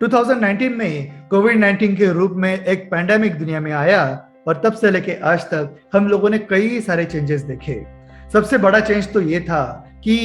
2019 में कोविड-19 के रूप में एक पैंडेमिक दुनिया में आया और तब से लेके आज तक हम लोगों ने कई सारे चेंजेस देखे। सबसे बड़ा चेंज तो ये था कि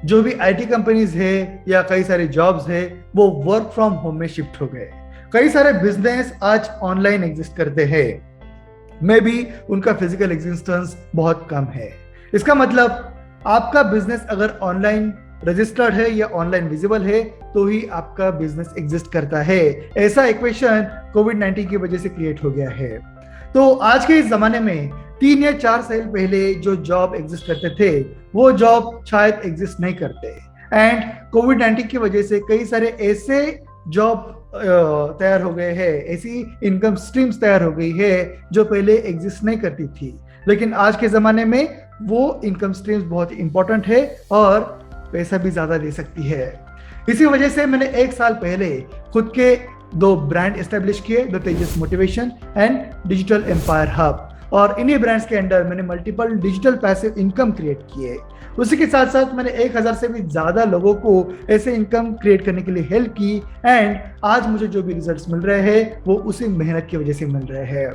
जो भी आईटी कंपनीज है या कई सारे जॉब्स है वो वर्क फ्रॉम होम में शिफ्ट हो गए। कई सारे बिजनेस आज ऑनलाइन एग्जिस्ट करते हैं, में भी उनका फिजिकल एग्जिस्टेंस बहुत कम है। इसका मतलब आपका बिजनेस अगर ऑनलाइन रजिस्टर्ड है या ऑनलाइन विजिबल है तो ही आपका बिजनेस एग्जिस्ट करता है। ऐसा इक्वेशन कोविड-19 की वजह से क्रिएट हो गया है। तो आज के इस जमाने में 3 या 4 साल पहले जो जॉब एग्जिस्ट करते थे वो जॉब शायद एग्जिस्ट नहीं करते। एंड कोविड-19 की वजह से कई सारे ऐसे जॉब तैयार हो गए हैं, ऐसी इनकम स्ट्रीम्स तैयार हो गई है जो पहले एग्जिस्ट नहीं करती थी। लेकिन आज के ज़माने में वो इनकम स्ट्रीम्स बहुत इंपॉर्टेंट है और पैसा भी ज़्यादा दे सकती है। इसी वजह से मैंने 1 साल पहले खुद के 2 ब्रांड एस्टेब्लिश किए, the Tejas motivation and digital empire hub. और इन्हीं ब्रांड्स के अंडर मैंने multiple digital passive income create किए। उसी के साथ साथ मैंने 1000 से भी ज़्यादा लोगों को ऐसे इनकम क्रिएट करने के लिए हेल्प की। एंड आज मुझे जो भी रिजल्ट्स मिल रहे हैं वो उसी मेहनत की वजह से मिल रहे हैं।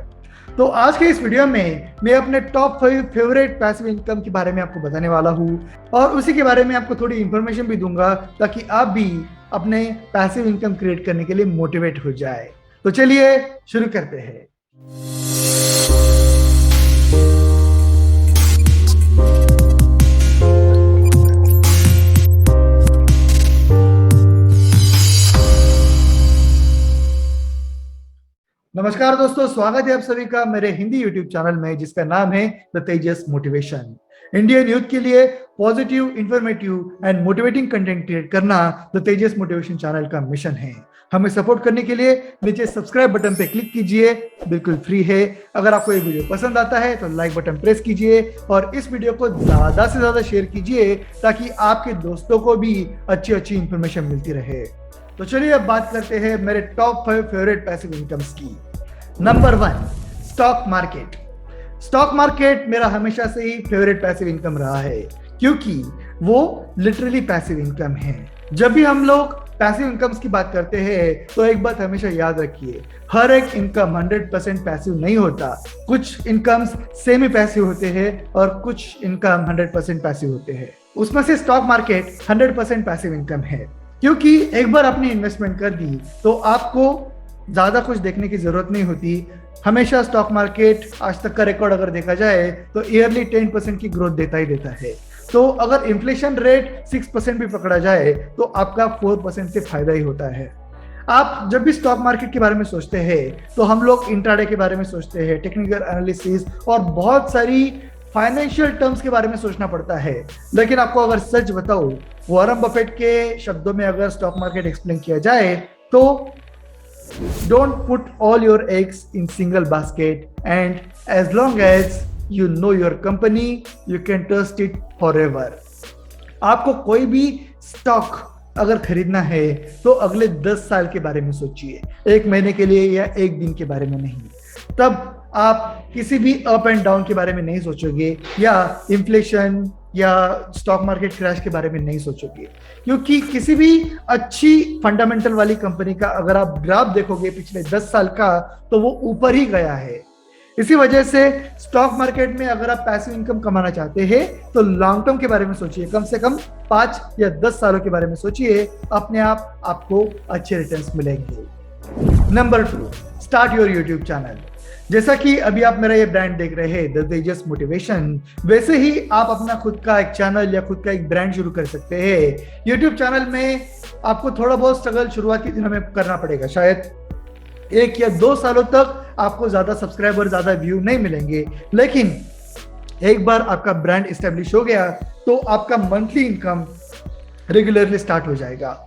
तो आज के इस वीडियो में मैं अपने टॉप 5 फेवरेट पैसिव इनकम के बारे में आपको बताने वाला हूँ और उसी के बारे में आपको थोड़ी इंफॉर्मेशन भी दूंगा ताकि आप भी अपने पैसिव इनकम क्रिएट करने के लिए मोटिवेट हो जाए। तो चलिए शुरू करते हैं। नमस्कार दोस्तों, स्वागत है आप सभी का मेरे हिंदी यूट्यूब चैनल में जिसका नाम है the Tejas motivation. Indian youth के लिए positive, informative and motivating content create करना द तेजस मोटिवेशन चैनल का मिशन है। हमें सपोर्ट करने के लिए नीचे सब्सक्राइब बटन पे क्लिक कीजिए, बिल्कुल फ्री है। अगर आपको ये वीडियो पसंद आता है तो लाइक बटन प्रेस कीजिए और इस वीडियो को ज्यादा से ज्यादा शेयर कीजिए ताकि आपके दोस्तों को भी अच्छी अच्छी इंफॉर्मेशन मिलती रहे। तो चलिए अब बात करते हैं मेरे टॉप 5 फेवरेट पैसिव इनकम्स की। Number 1, stock market. Stock market मेरा हमेशा से ही फेवरेट पैसिव इनकम रहा है क्योंकि वो लिटरली पैसिव इनकम है। जब भी हम लोग पैसिव इनकम्स की बात करते हैं तो एक बात हमेशा याद रखिए, हर एक इनकम 100% पैसिव नहीं होता। कुछ इनकम्स सेमी पैसिव होते हैं और कुछ इनकम 100% पैसिव होते हैं। उसमें से स्टॉक मार्केट 100% पैसिव इनकम है क्योंकि एक बार आपने इन्वेस्टमेंट कर दी तो आपको ज्यादा कुछ देखने की जरूरत नहीं होती। हमेशा स्टॉक मार्केट आज तक का रिकॉर्ड अगर देखा जाए तो ईयरली 10% की ग्रोथ देता ही देता है। तो अगर इन्फ्लेशन रेट 6% भी पकड़ा जाए तो आपका 4% से फायदा ही होता है। आप जब भी स्टॉक मार्केट के बारे में सोचते हैं तो हम लोग इंट्राडे के बारे में सोचते हैं, टेक्निकल एनालिसिस और बहुत सारी फाइनेंशियल टर्म्स के बारे में सोचना पड़ता है। लेकिन आपको अगर सच बताऊं, वॉरेन बफेट के शब्दों में अगर स्टॉक मार्केट एक्सप्लेन किया जाए तो don't put all your eggs in single basket and as long as you know your company you can trust it forever। आपको कोई भी स्टॉक अगर खरीदना है तो अगले 10 साल के बारे में सोचिए, 1 महीने के लिए या 1 दिन के बारे में नहीं। तब आप किसी भी अप एंड डाउन के बारे में नहीं सोचोगे या इन्फ्लेशन या स्टॉक मार्केट क्रैश के बारे में नहीं सोचोगे क्योंकि किसी भी अच्छी फंडामेंटल वाली कंपनी का अगर आप ग्राफ देखोगे पिछले 10 साल का तो वो ऊपर ही गया है। इसी वजह से स्टॉक मार्केट में अगर आप पैसिव इनकम कमाना चाहते हैं तो लॉन्ग टर्म के बारे में सोचिए, कम से कम 5 या 10 सालों के बारे में सोचिए, अपने आप आपको अच्छे रिटर्न्स मिलेंगे। Number 2, start your YouTube channel. जैसा कि अभी आप मेरा ये ब्रांड देख रहे हैं द तेजस मोटिवेशन, वैसे ही आप अपना खुद का एक चैनल या खुद का एक ब्रांड शुरू कर सकते हैं। यूट्यूब चैनल में आपको थोड़ा बहुत स्ट्रगल शुरुआत के दिनों में करना पड़ेगा, शायद 1 या 2 सालों तक आपको ज्यादा सब्सक्राइबर, ज्यादा व्यू नहीं मिलेंगे। लेकिन एक बार आपका ब्रांड एस्टेब्लिश हो गया तो आपका मंथली इनकम रेगुलरली स्टार्ट हो जाएगा।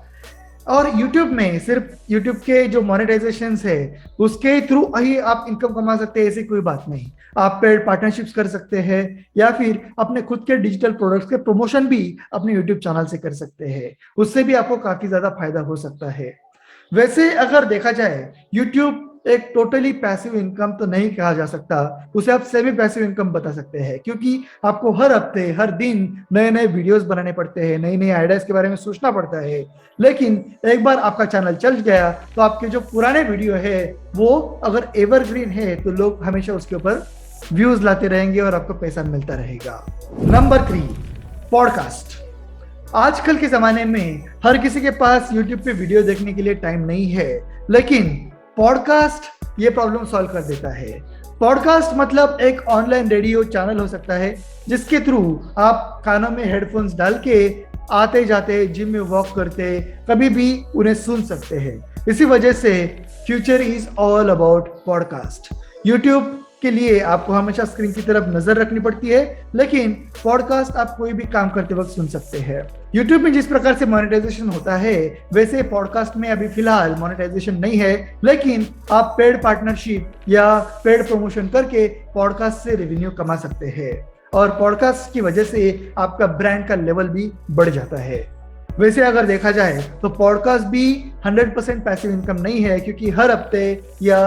और YouTube में सिर्फ YouTube के जो मोनेटाइजेशन है उसके थ्रू ही आप इनकम कमा सकते हैं, ऐसी कोई बात नहीं। आप पेड पार्टनरशिप्स कर सकते हैं या फिर अपने खुद के डिजिटल प्रोडक्ट्स के प्रमोशन भी अपने YouTube चैनल से कर सकते हैं, उससे भी आपको काफी ज्यादा फायदा हो सकता है। वैसे अगर देखा जाए YouTube एक टोटली पैसिव इनकम तो नहीं कहा जा सकता, उसे आप सेमी पैसिव इनकम बता सकते हैं, क्योंकि आपको हर हफ्ते हर दिन नए नए वीडियोस बनाने पड़ते हैं, नई नई आइडियाज के बारे में सोचना पड़ता है। लेकिन एक बार आपका चैनल चल गया तो आपके जो पुराने वीडियो है वो अगर एवरग्रीन है तो लोग हमेशा उसके ऊपर व्यूज लाते रहेंगे और आपको पैसा मिलता रहेगा। Number 3, podcast. आजकल के जमाने में हर किसी के पास YouTube पे वीडियो देखने के लिए टाइम नहीं है, लेकिन पॉडकास्ट ये प्रॉब्लम सॉल्व कर देता है। पॉडकास्ट मतलब एक ऑनलाइन रेडियो चैनल हो सकता है जिसके थ्रू आप कानों में हेडफोन्स डाल के आते जाते, जिम में वॉक करते, कभी भी उन्हें सुन सकते हैं। इसी वजह से future is all about podcast. YouTube के लिए आपको हमेशा स्क्रीन की तरफ नजर रखनी पड़ती है, लेकिन पॉडकास्ट आप कोई भी काम करते वक्त सुन सकते हैं। यूट्यूब में जिस प्रकार से मोनेटाइजेशन होता है वैसे पॉडकास्ट में अभी फिलहाल मोनेटाइजेशन नहीं है, लेकिन आप पेड पार्टनरशिप या पेड प्रमोशन करके पॉडकास्ट से रेवेन्यू कमा सकते हैं और पॉडकास्ट की वजह से आपका ब्रांड का लेवल भी बढ़ जाता है। वैसे अगर देखा जाए तो पॉडकास्ट भी 100% पैसिव इनकम नहीं है, क्योंकि हर हफ्ते या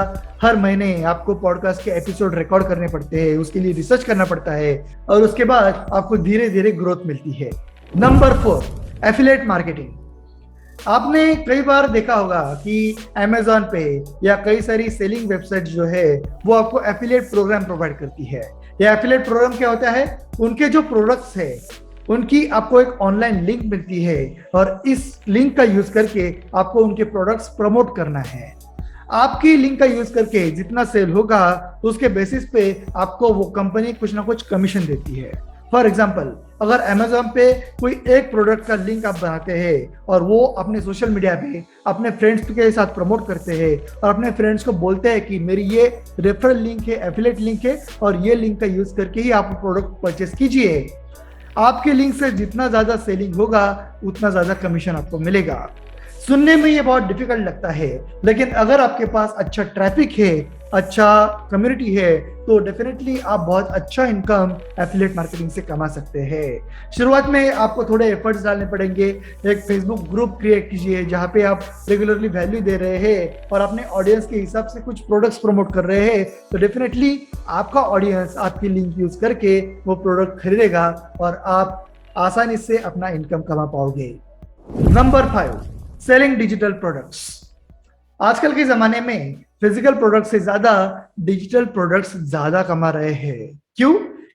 हर महीने आपको पॉडकास्ट के एपिसोड रिकॉर्ड करने पड़ते हैं, उसके लिए रिसर्च करना पड़ता है और उसके बाद आपको धीरे धीरे ग्रोथ मिलती है। Number 4, affiliate marketing. आपने कई बार देखा होगा कि Amazon पे या कई सारी सेलिंग वेबसाइट जो है वो आपको एफिलिएट प्रोग्राम प्रोवाइड करती है। या एफिलिएट प्रोग्राम क्या होता है? उनके जो प्रोडक्ट्स है उनकी आपको एक ऑनलाइन लिंक मिलती है और इस लिंक का यूज करके आपको उनके प्रोडक्ट्स प्रमोट करना है। आपकी लिंक का यूज करके जितना सेल होगा उसके बेसिस पे आपको वो कंपनी कुछ ना कुछ कमीशन देती है। फॉर एग्जाम्पल, अगर Amazon पे कोई एक प्रोडक्ट का लिंक आप बनाते हैं और वो अपने सोशल मीडिया पे अपने फ्रेंड्स के साथ प्रमोट करते हैं और अपने फ्रेंड्स को बोलते हैं कि मेरी ये रेफरल लिंक है, एफिलिएट लिंक है और ये लिंक का यूज करके ही आप प्रोडक्ट परचेस कीजिए, आपके लिंक से जितना ज्यादा सेलिंग होगा उतना ज्यादा कमीशन आपको मिलेगा। सुनने में ये बहुत डिफिकल्ट लगता है, लेकिन अगर आपके पास अच्छा ट्रैफिक है, अच्छा कम्युनिटी है, तो डेफिनेटली आप बहुत अच्छा इनकम एफिलिएट मार्केटिंग से कमा सकते हैं। शुरुआत में आपको थोड़े एफर्ट्स डालने पड़ेंगे। एक फेसबुक ग्रुप क्रिएट कीजिए जहाँ पे आप रेगुलरली वैल्यू दे रहे हैं और अपने ऑडियंस के हिसाब से कुछ प्रोडक्ट्स प्रमोट कर रहे हैं, तो डेफिनेटली आपका ऑडियंस आपकी लिंक यूज करके वो प्रोडक्ट खरीदेगा और आप आसानी से अपना इनकम कमा पाओगे। Number 5, selling digital products. आजकल के जमाने में फिजिकल प्रोडक्ट से ज्यादा डिजिटल प्रोडक्ट्स ज्यादा कमा रहे हैं। क्यों?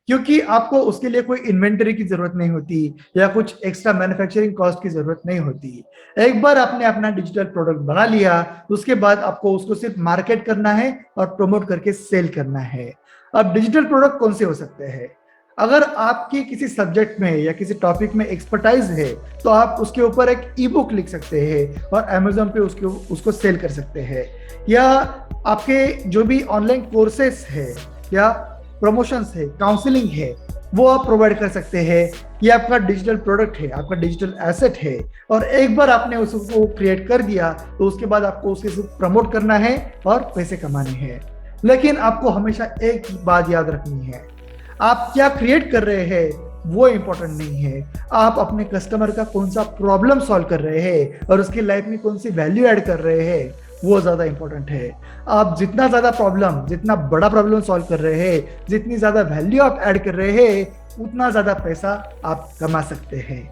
क्योंकि आपको उसके लिए कोई इन्वेंटरी की जरूरत नहीं होती या कुछ एक्स्ट्रा मैन्युफैक्चरिंग कॉस्ट की जरूरत नहीं होती। एक बार आपने अपना डिजिटल प्रोडक्ट बना लिया, उसके बाद आपको उसको सिर्फ मार्केट करना है और प्रमोट करके सेल करना है। अब डिजिटल प्रोडक्ट कौन से हो सकते हैं? अगर आपकी किसी सब्जेक्ट में या किसी टॉपिक में एक्सपर्टाइज है तो आप उसके ऊपर एक ई बुक लिख सकते हैं और Amazon पे उसको सेल कर सकते हैं। या आपके जो भी ऑनलाइन कोर्सेस है या प्रमोशंस है, काउंसलिंग है, वो आप प्रोवाइड कर सकते हैं। ये आपका डिजिटल प्रोडक्ट है, आपका डिजिटल एसेट है और एक बार आपने उसको क्रिएट कर दिया तो उसके बाद आपको उसके प्रमोट करना है और पैसे कमाने हैं। लेकिन आपको हमेशा एक बात याद रखनी है, आप क्या क्रिएट कर रहे हैं वो इंपॉर्टेंट नहीं है, आप अपने कस्टमर का कौन सा प्रॉब्लम सॉल्व कर रहे हैं और उसकी लाइफ में कौन सी वैल्यू ऐड कर रहे हैं वो ज्यादा इंपॉर्टेंट है। आप जितना ज्यादा प्रॉब्लम, जितना बड़ा प्रॉब्लम सॉल्व कर रहे हैं, जितनी ज्यादा वैल्यू आप ऐड कर रहे हैं, उतना ज्यादा पैसा आप कमा सकते हैं।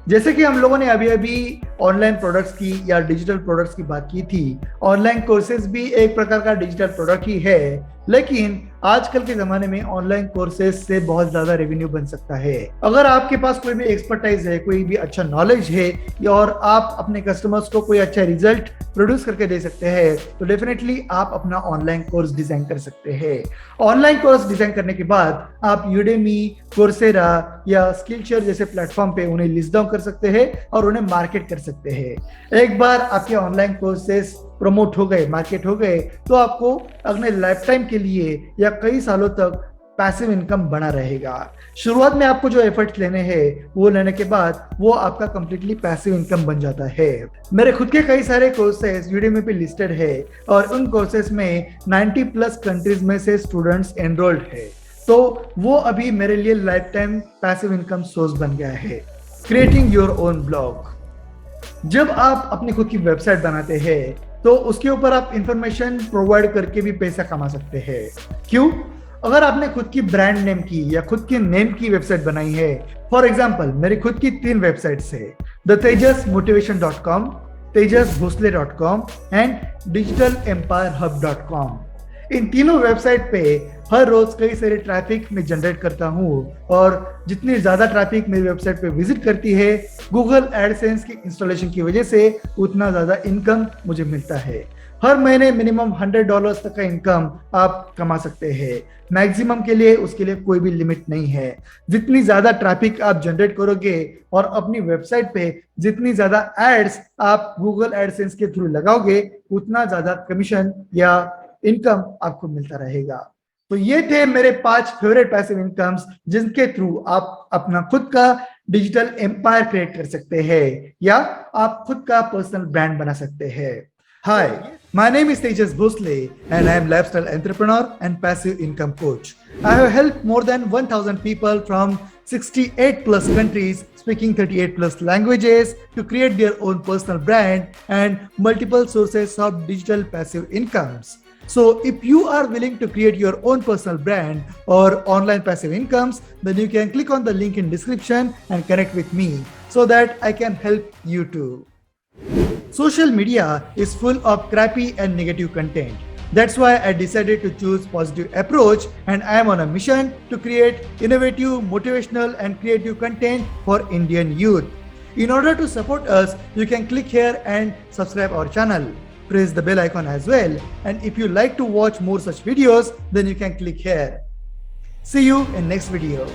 जैसे कि हम लोगों ने अभी अभी ऑनलाइन प्रोडक्ट्स की या डिजिटल प्रोडक्ट्स की बात की थी, ऑनलाइन कोर्सेज भी एक प्रकार का डिजिटल प्रोडक्ट ही है, लेकिन आजकल के जमाने में ऑनलाइन कोर्सेज से बहुत ज्यादा रेवेन्यू बन सकता है। अगर आपके पास कोई भी एक्सपर्टाइज है, कोई भी अच्छा नॉलेज है और आप अपने कस्टमर्स को कोई अच्छा रिजल्ट प्रोड्यूस करके दे सकते हैं, तो डेफिनेटली आप अपना ऑनलाइन कोर्स डिजाइन कर सकते हैं। ऑनलाइन कोर्स डिजाइन करने के बाद आप यूडेमी, कोर्सेरा या स्किलशेयर जैसे प्लेटफॉर्म पे उन्हें लिस्ट डाउन कर सकते हैं और उन्हें मार्केट कर सकते हैं। एक बार आपके ऑनलाइन कोर्सेस प्रमोट हो गए, मार्केट हो गए, तो आपको अपने लाइफ टाइम के लिए या कई सालों तक पैसिव इनकम बना रहेगा। शुरुआत में आपको जो एफर्ट्स लेने हैं वो लेने के बाद वो आपका कंप्लीटली पैसिव इनकम बन जाता है। मेरे खुद के कई सारे कोर्सेज यूडेमी पे लिस्टेड है और उन कोर्सेज में 90+ कंट्रीज में से स्टूडेंट्स एनरोल्ड है, तो वो अभी मेरे लिए life time passive income source बन गया है। Creating your own blog. जब आप अपनी खुद की वेबसाइट बनाते हैं तो उसके ऊपर आप इंफॉर्मेशन प्रोवाइड करके भी पैसा कमा सकते हैं। क्यों? अगर आपने खुद की ब्रांड नेम की या खुद की नेम की वेबसाइट बनाई है, फॉर एग्जाम्पल मेरी खुद की 3 वेबसाइट्स है, the Tejas मोटिवेशन.com, tejasbhosle.com and digitalempireHub.com। इन तीनों वेबसाइट पे हर रोज कई सारे ट्रैफिक में जनरेट करता हूँ और जितनी ज्यादा ट्रैफिक मेरी वेबसाइट पे विजिट करती है, गूगल एडसेंस की इंस्टॉलेशन की वजह से उतना ज्यादा इनकम मुझे मिलता है। हर महीने मिनिमम $100 तक का इनकम आप कमा सकते हैं। मैक्सिमम के लिए उसके लिए कोई भी लिमिट नहीं है। जितनी ज्यादा ट्रैफिक आप जनरेट करोगे और अपनी वेबसाइट पे जितनी ज्यादा एड्स आप गूगल एडसेंस के थ्रू लगाओगे, उतना ज्यादा कमीशन या इनकम आपको मिलता रहेगा। तो ये थे मेरे 5 फेवरेट पैसिव इनकम्स जिनके थ्रू आप अपना खुद का डिजिटल एम्पायर क्रिएट कर सकते हैं या आप खुद का पर्सनल ब्रांड बना सकते हैं। Hi, my name is Tejas Bhosle and I am lifestyle entrepreneur and passive income coach. I have helped more than 1000 people from 68 plus countries speaking 38 plus languages to create their own personal brand and multiple sources of digital passive incomes. So if you are willing to create your own personal brand or online passive incomes, then you can click on the link in description and connect with me so that I can help you too. Social media is full of crappy and negative content. That's why I decided to choose positive approach and I am on a mission to create innovative, motivational and creative content for Indian youth. In order to support us, you can click here and subscribe our channel. Press the bell icon as well. And if you like to watch more such videos, then you can click here. See you in next video.